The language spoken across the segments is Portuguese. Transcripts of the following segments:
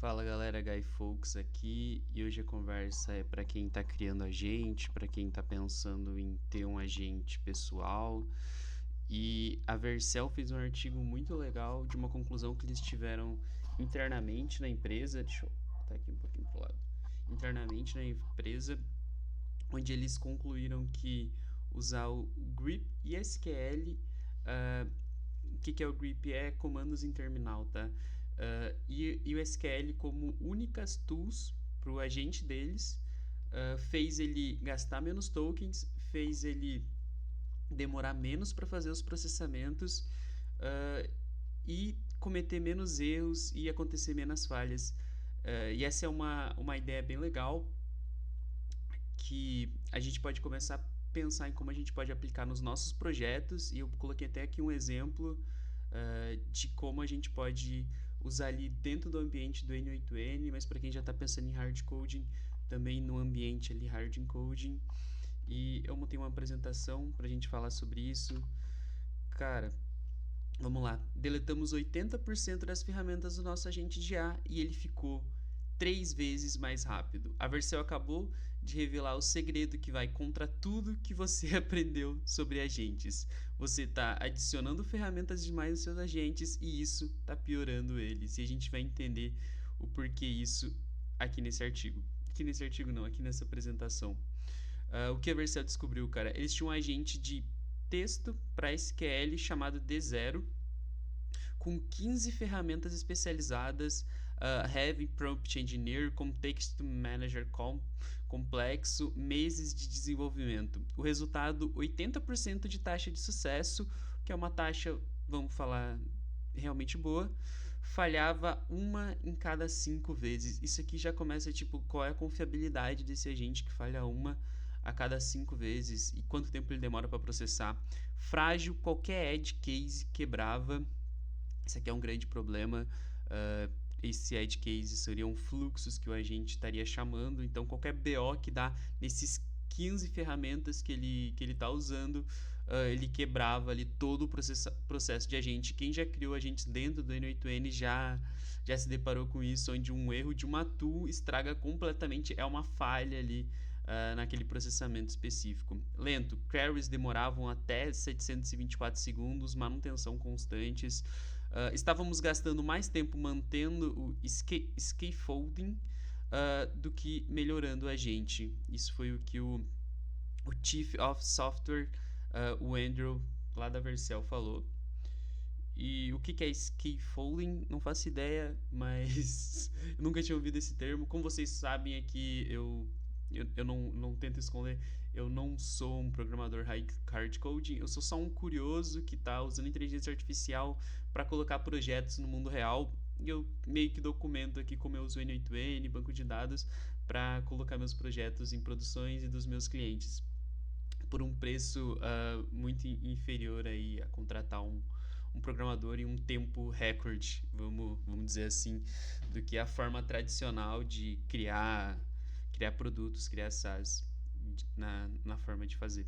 Fala galera, Guy Fawkes aqui e hoje a conversa é para quem está criando agente, para quem está pensando em ter um agente pessoal. E a Vercel fez um artigo muito legal de uma conclusão que eles tiveram internamente na empresa. Deixa eu botar aqui um pouquinho pro lado. Internamente na empresa, onde eles concluíram que usar o grep e SQL. O que é o grep? É comandos em terminal, tá? E o SQL como únicas tools para o agente deles, fez ele gastar menos tokens, fez ele demorar menos para fazer os processamentos, e cometer menos erros e acontecer menos falhas. E essa é uma ideia bem legal que a gente pode começar a pensar em como a gente pode aplicar nos nossos projetos, e eu coloquei até aqui um exemplo de como a gente pode usar ali dentro do ambiente do N8N, mas para quem já está pensando em hard coding, também no ambiente ali hard coding. E eu montei uma apresentação para a gente falar sobre isso. Cara, vamos lá. Deletamos 80% das ferramentas do nosso agente de IA e ele ficou 3 vezes mais rápido. A Vercel acabou de revelar o segredo que vai contra tudo que você aprendeu sobre agentes. Você está adicionando ferramentas demais nos seus agentes e isso está piorando eles. E a gente vai entender o porquê isso aqui nesse artigo. Aqui nesse artigo não, aqui nessa apresentação. O que a Vercel descobriu, cara? Eles tinham um agente de texto para SQL chamado D0, com 15 ferramentas especializadas, Heavy Prompt Engineer, Context Manager complexo, meses de desenvolvimento. O resultado, 80% de taxa de sucesso, que é uma taxa, vamos falar, realmente boa. Falhava uma em cada 5 vezes. Isso aqui já começa, tipo, qual é a confiabilidade desse agente que falha uma a cada 5 vezes e quanto tempo ele demora para processar. Frágil, qualquer edge case quebrava. Isso aqui é um grande problema. Esse edge case seriam fluxos que o agente estaria chamando. Então, qualquer BO que dá nesses 15 ferramentas que ele está usando, ele quebrava ali todo o processo de agente. Quem já criou agentes dentro do N8N já se deparou com isso, onde um erro de uma tool estraga completamente, é uma falha ali naquele processamento específico. Lento, queries demoravam até 724 segundos, manutenção constantes. Estávamos gastando mais tempo mantendo o scaffolding do que melhorando o agente. Isso foi o que o Chief of Software, o Andrew, lá da Vercel, falou. E o que é scaffolding? Não faço ideia, mas eu nunca tinha ouvido esse termo. Como vocês sabem aqui, eu não tento esconder, eu não sou um programador hard coding, eu sou só um curioso que está usando inteligência artificial para colocar projetos no mundo real. E eu meio que documento aqui como eu uso o N8N, banco de dados, para colocar meus projetos em produções e dos meus clientes por um preço muito inferior aí a contratar um programador em um tempo recorde, vamos dizer assim, do que a forma tradicional de criar produtos, criar SaaS na forma de fazer.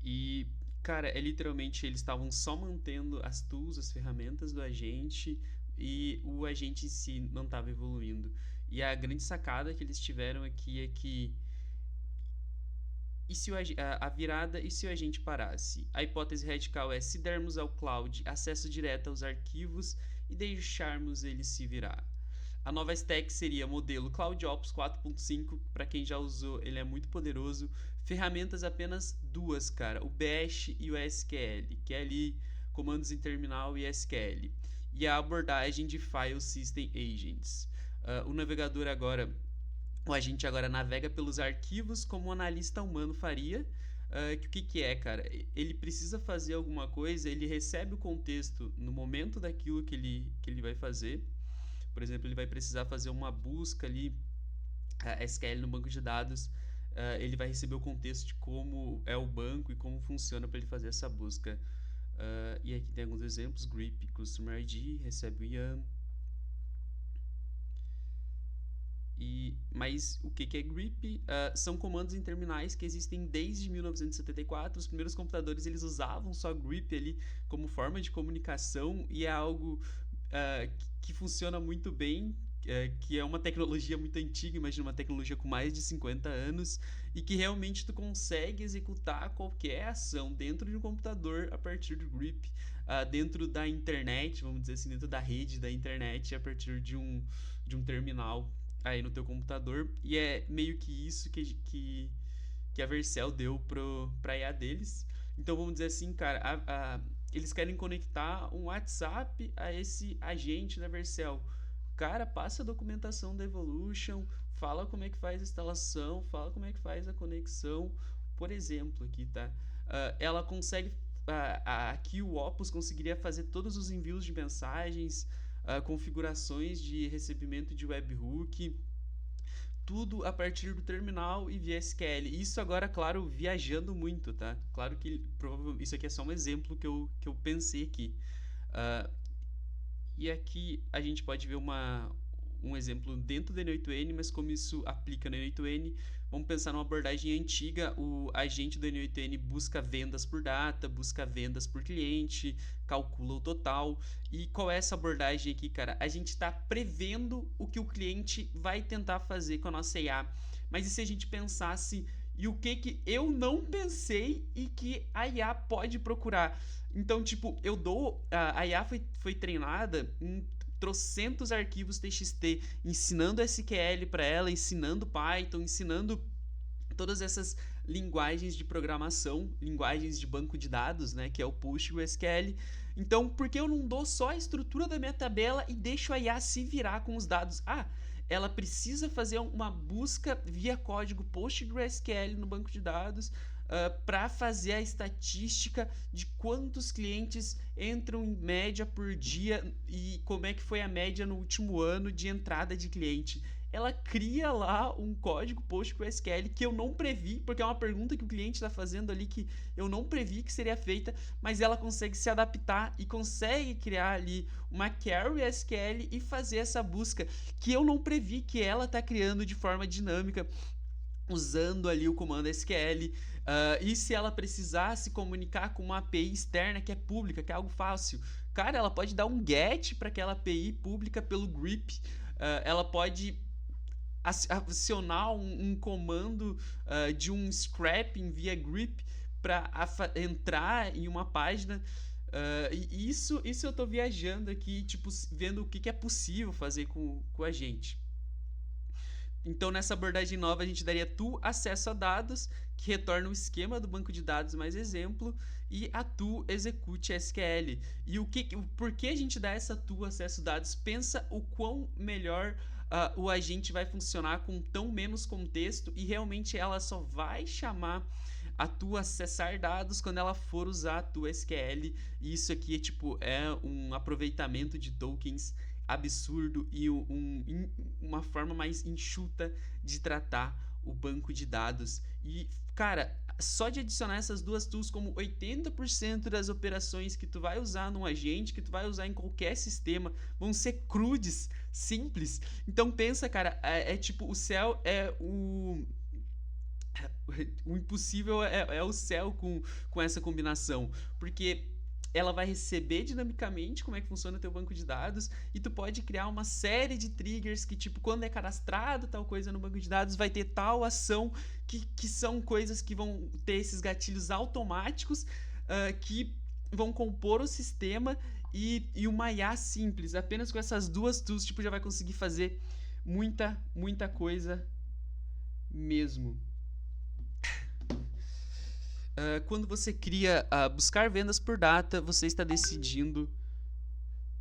E, cara, literalmente eles estavam só mantendo as tools, as ferramentas do agente, e o agente em si não estava evoluindo. E a grande sacada que eles tiveram aqui é que e se a virada e se o agente parasse? A hipótese radical é se dermos ao cloud acesso direto aos arquivos e deixarmos ele se virar. A nova stack seria modelo CloudOps 4.5, para quem já usou, ele é muito poderoso. Ferramentas apenas duas, cara, o Bash e o SQL, que é ali comandos em terminal e SQL. E a abordagem de File System Agents. O navegador agora o agente agora navega pelos arquivos como um analista humano faria. O que é, cara? Ele precisa fazer alguma coisa, ele recebe o contexto no momento daquilo que ele vai fazer. Por exemplo, ele vai precisar fazer uma busca ali, SQL no banco de dados. Ele vai receber o contexto de como é o banco e como funciona para ele fazer essa busca. E aqui tem alguns exemplos: grep, customer ID, recebe o IAM. Mas o que é grep? São comandos em terminais que existem desde 1974. Os primeiros computadores eles usavam só grep ali como forma de comunicação e é algo que funciona muito bem, que é uma tecnologia muito antiga, imagina uma tecnologia com mais de 50 anos, e que realmente tu consegue executar qualquer ação dentro de um computador a partir do grip, dentro da internet, vamos dizer assim, dentro da rede da internet, a partir de um terminal aí no teu computador. E é meio que isso que a Vercel deu pra IA deles. Então vamos dizer assim, cara, eles querem conectar um WhatsApp a esse agente da Vercel. Cara, passa a documentação da Evolution, fala como é que faz a instalação, fala como é que faz a conexão. Por exemplo, aqui, tá? Ela consegue. Aqui o Opus conseguiria fazer todos os envios de mensagens, configurações de recebimento de webhook, tudo a partir do terminal e via SQL. Isso agora, claro, viajando muito, tá? Claro que provavelmente isso aqui é só um exemplo que eu pensei aqui. Uh, e aqui a gente pode ver um exemplo dentro do N8N, mas como isso aplica no N8N. Vamos pensar numa abordagem antiga, o agente do N8N busca vendas por data, busca vendas por cliente, calcula o total. E qual é essa abordagem aqui, cara? A gente está prevendo o que o cliente vai tentar fazer com a nossa IA. Mas e se a gente pensasse e o que eu não pensei e que a IA pode procurar? Então, tipo, eu dou. A IA foi treinada em trocentos arquivos TXT, ensinando SQL para ela, ensinando Python, ensinando todas essas linguagens de programação, linguagens de banco de dados, né, que é o PostgreSQL. Então, por que eu não dou só a estrutura da minha tabela e deixo a IA se virar com os dados? Ela precisa fazer uma busca via código PostgreSQL no banco de dados, para fazer a estatística de quantos clientes entram em média por dia e como é que foi a média no último ano de entrada de cliente. Ela cria lá um código PostgreSQL que eu não previ, porque é uma pergunta que o cliente está fazendo ali que eu não previ que seria feita, mas ela consegue se adaptar e consegue criar ali uma query SQL e fazer essa busca que eu não previ que ela está criando de forma dinâmica, usando ali o comando SQL. E se ela precisar se comunicar com uma API externa que é pública, que é algo fácil, cara, ela pode dar um GET para aquela API pública pelo grep. Ela pode acionar um comando de um scrapping via grep para entrar em uma página. E isso eu tô viajando aqui, tipo, vendo o que é possível fazer com a gente. Então, nessa abordagem nova, a gente daria tu acesso a dados, que retorna o esquema do banco de dados mais exemplo, e a tu execute SQL. E por que a gente dá essa tu acesso a dados? Pensa o quão melhor o agente vai funcionar com tão menos contexto, e realmente ela só vai chamar a tu acessar dados quando ela for usar a tu SQL. E isso aqui é um aproveitamento de tokens absurdo e uma forma mais enxuta de tratar o banco de dados. E, cara, só de adicionar essas duas tools, como 80% das operações que tu vai usar num agente, que tu vai usar em qualquer sistema, vão ser CRUDs, simples. Então pensa, cara, tipo, o céu é o impossível é o céu com essa combinação, porque ela vai receber dinamicamente como é que funciona o teu banco de dados, e tu pode criar uma série de triggers que, tipo, quando é cadastrado tal coisa no banco de dados, vai ter tal ação, que são coisas que vão ter esses gatilhos automáticos, que vão compor o sistema, e uma IA simples, apenas com essas duas tools, tipo, já vai conseguir fazer muita coisa mesmo. Quando você cria buscar vendas por data, você está decidindo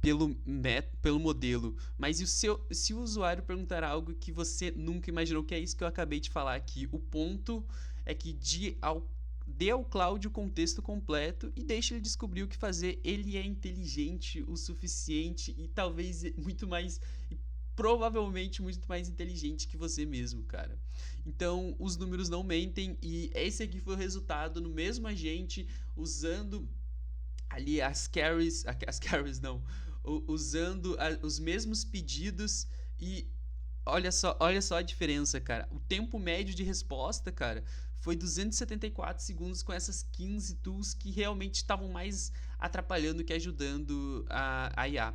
pelo modelo. Mas se o usuário perguntar algo que você nunca imaginou, que é isso que eu acabei de falar aqui, o ponto é que dê ao cloud o contexto completo e deixe ele descobrir o que fazer. Ele é inteligente o suficiente e talvez muito mais... provavelmente muito mais inteligente que você mesmo, cara. Então, os números não mentem, e esse aqui foi o resultado no mesmo agente, usando ali as carries não, usando os mesmos pedidos, e olha só a diferença, cara. O tempo médio de resposta, cara, foi 274 segundos com essas 15 tools que realmente estavam mais atrapalhando que ajudando a IA.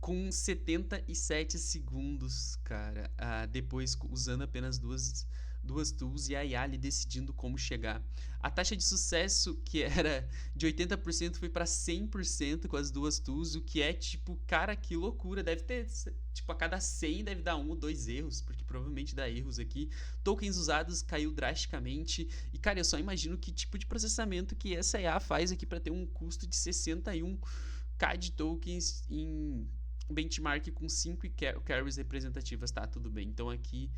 com 77 segundos, cara. Depois, usando apenas duas tools e a IA ali decidindo como chegar. A taxa de sucesso, que era de 80%, foi para 100% com as duas tools, o que é tipo, cara, que loucura. Deve ter, tipo, a cada 100 deve dar 1 ou 2 erros, porque provavelmente dá erros aqui. Tokens usados caiu drasticamente. E, cara, eu só imagino que tipo de processamento que essa IA faz aqui para ter um custo de 61k de tokens em benchmark com 5 carries representativas. Tá, tudo bem. Então aqui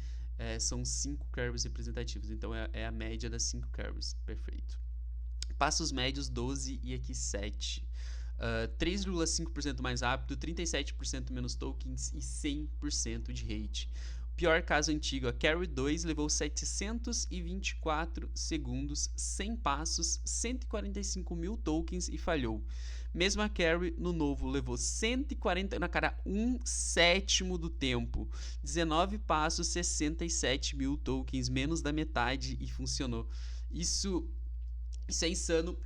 são 5 carries representativos. Então é a média das 5 carries. Perfeito. Passos médios 12 e aqui 7. 3,5% mais rápido, 37% menos tokens e 100% de rate. Pior caso antigo, a Carry 2 levou 724 segundos, 100 passos, 145 mil tokens e falhou. Mesmo a Carry no novo levou 140, na cara, 1/7 do tempo, 19 passos, 67 mil tokens, menos da metade e funcionou. Isso é insano.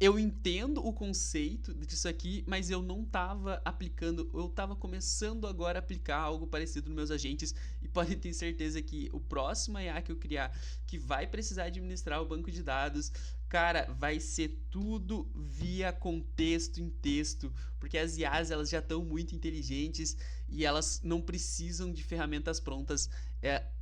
Eu entendo o conceito disso aqui, mas eu não estava aplicando, eu estava começando agora a aplicar algo parecido nos meus agentes e podem ter certeza que o próximo IA que eu criar, que vai precisar administrar o banco de dados, cara, vai ser tudo via contexto em texto, porque as IAs elas já estão muito inteligentes e elas não precisam de ferramentas prontas,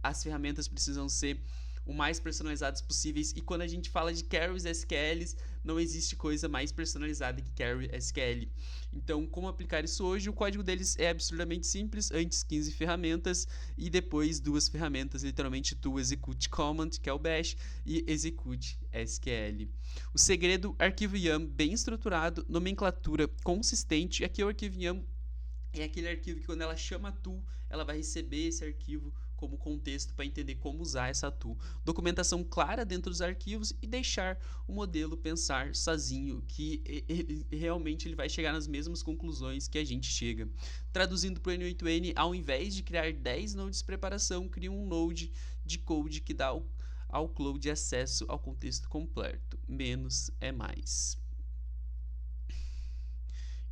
as ferramentas precisam ser o mais personalizados possíveis, e quando a gente fala de carries SQLs, não existe coisa mais personalizada que carry SQL. Então, como aplicar isso hoje? O código deles é absurdamente simples, antes 15 ferramentas e depois 2 ferramentas, literalmente to execute command, que é o bash, e execute SQL. O segredo, arquivo YAML bem estruturado, nomenclatura consistente. Aqui o arquivo YAML é aquele arquivo que quando ela chama a tool, ela vai receber esse arquivo como contexto para entender como usar essa tool. Documentação clara dentro dos arquivos e deixar o modelo pensar sozinho, que realmente ele vai chegar nas mesmas conclusões que a gente chega. Traduzindo para o N8N, ao invés de criar 10 nodes de preparação, cria um node de code que dá ao cloud acesso ao contexto completo. Menos é mais.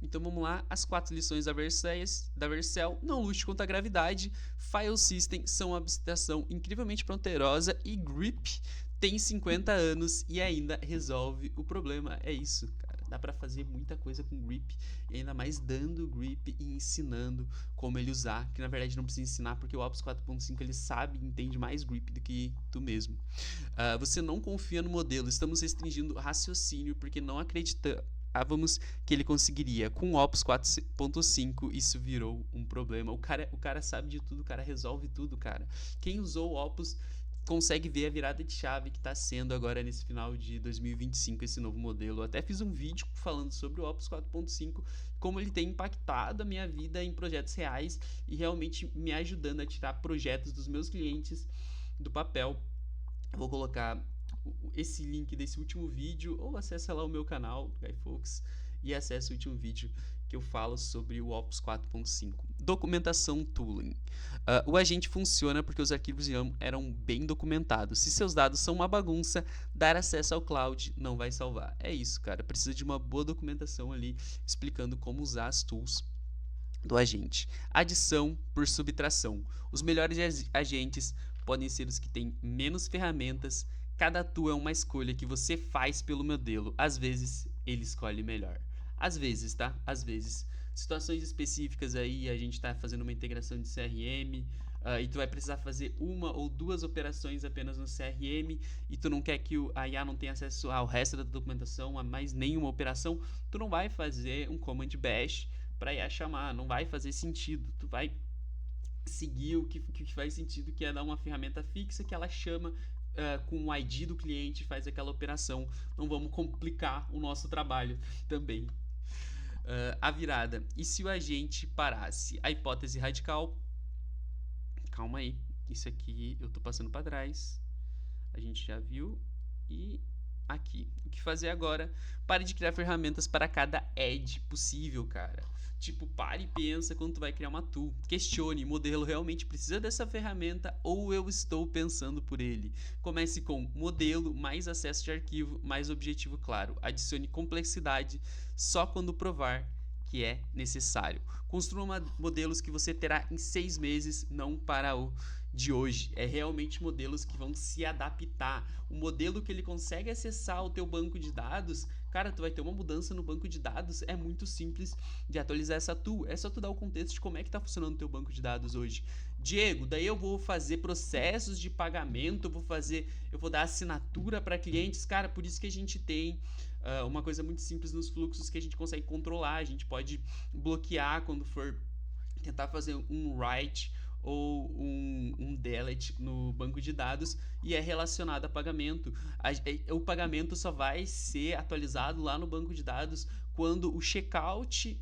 Então vamos lá, as 4 lições da Vercel. Não lute contra a gravidade, File System são uma abstração incrivelmente pronterosa e Grip tem 50 anos e ainda resolve o problema. É isso, cara. Dá pra fazer muita coisa com Grip, e ainda mais dando Grip e ensinando como ele usar, que na verdade não precisa ensinar porque o Opus 4.5 ele sabe e entende mais Grip do que tu mesmo. Você não confia no modelo, estamos restringindo raciocínio porque não acreditamos que ele conseguiria. Com o Opus 4.5 isso virou um problema. O cara sabe de tudo, o cara resolve tudo, cara. Quem usou o Opus consegue ver a virada de chave que está sendo agora nesse final de 2025 esse novo modelo. Eu até fiz um vídeo falando sobre o Opus 4.5, como ele tem impactado a minha vida em projetos reais e realmente me ajudando a tirar projetos dos meus clientes do papel. Eu vou colocar esse link desse último vídeo, ou acessa lá o meu canal, Guy Fawkes, e acessa o último vídeo que eu falo sobre o Opus 4.5. Documentação Tooling. O agente funciona porque os arquivos YAML eram bem documentados. Se seus dados são uma bagunça, dar acesso ao cloud não vai salvar. É isso, cara. Precisa de uma boa documentação ali, explicando como usar as tools do agente. Adição por subtração. Os melhores agentes podem ser os que têm menos ferramentas. Cada tool é uma escolha que você faz pelo modelo. Às vezes, ele escolhe melhor. Às vezes, tá? Às vezes. Situações específicas aí, a gente tá fazendo uma integração de CRM, e tu vai precisar fazer 1 ou 2 operações apenas no CRM, e tu não quer que a IA não tenha acesso ao resto da documentação, a mais nenhuma operação, tu não vai fazer um command bash para a IA chamar. Não vai fazer sentido. Tu vai seguir o que faz sentido, que é dar uma ferramenta fixa que ela chama com o ID do cliente, faz aquela operação. Não vamos complicar o nosso trabalho também. A virada. E se o agente parasse? A hipótese radical. Calma aí. Isso aqui eu tô passando para trás. A gente já viu. E aqui. O que fazer agora? Pare de criar ferramentas para cada edge possível, cara. Tipo, pare e pensa quando tu vai criar uma tool. Questione, o modelo realmente precisa dessa ferramenta ou eu estou pensando por ele? Comece com modelo, mais acesso de arquivo, mais objetivo claro. Adicione complexidade só quando provar que é necessário. Construa modelos que você terá em 6 meses, não para o de hoje. É realmente modelos que vão se adaptar. O modelo que ele consegue acessar o teu banco de dados, cara, tu vai ter uma mudança no banco de dados, é muito simples de atualizar essa tool. É só tu dar o contexto de como é que tá funcionando o teu banco de dados hoje. Diego, daí eu vou fazer processos de pagamento, eu vou dar assinatura para clientes, cara, por isso que a gente tem uma coisa muito simples nos fluxos que a gente consegue controlar, a gente pode bloquear quando for tentar fazer um write ou um delete no banco de dados e é relacionado a pagamento. O pagamento só vai ser atualizado lá no banco de dados quando o checkout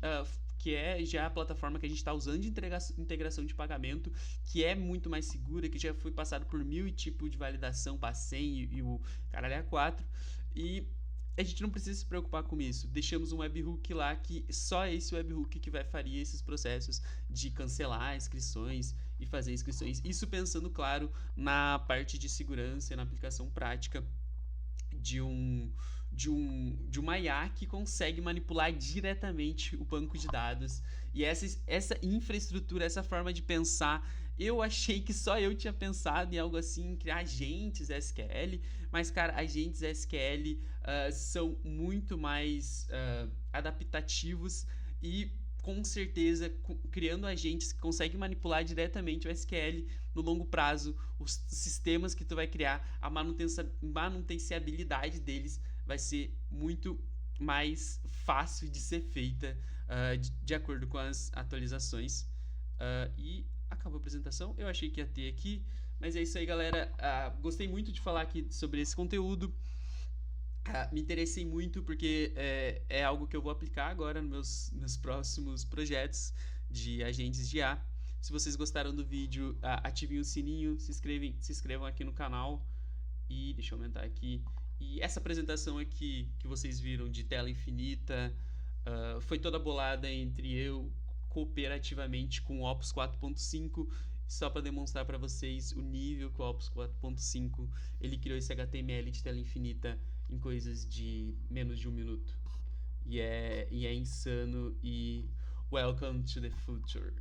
que é já a plataforma que a gente está usando de integração de pagamento, que é muito mais segura, que já foi passado por 1000 tipos de validação, PAS100 e o caralho A4, e a gente não precisa se preocupar com isso. Deixamos um webhook lá que só esse webhook que vai faria esses processos de cancelar inscrições e fazer inscrições. Isso pensando, claro, na parte de segurança e na aplicação prática de uma IA que consegue manipular diretamente o banco de dados. E essa infraestrutura, essa forma de pensar, eu achei que só eu tinha pensado em algo assim, em criar agentes SQL, mas, cara, agentes SQL são muito mais adaptativos e, com certeza, criando agentes que conseguem manipular diretamente o SQL no longo prazo, os sistemas que tu vai criar, a manutenciabilidade deles vai ser muito mais fácil de ser feita de acordo com as atualizações. E acabou a apresentação. Eu achei que ia ter aqui, mas é isso aí, galera. Gostei muito de falar aqui sobre esse conteúdo. Me interessei muito porque é algo que eu vou aplicar agora nos próximos projetos de agentes de IA. Se vocês gostaram do vídeo, ativem o sininho, se inscrevam aqui no canal e deixa eu aumentar aqui. E essa apresentação aqui que vocês viram de tela infinita foi toda bolada entre eu cooperativamente com o Opus 4.5, só para demonstrar para vocês o nível que o Opus 4.5 ele criou esse HTML de tela infinita em coisas de menos de 1 minuto. E é insano e welcome to the future.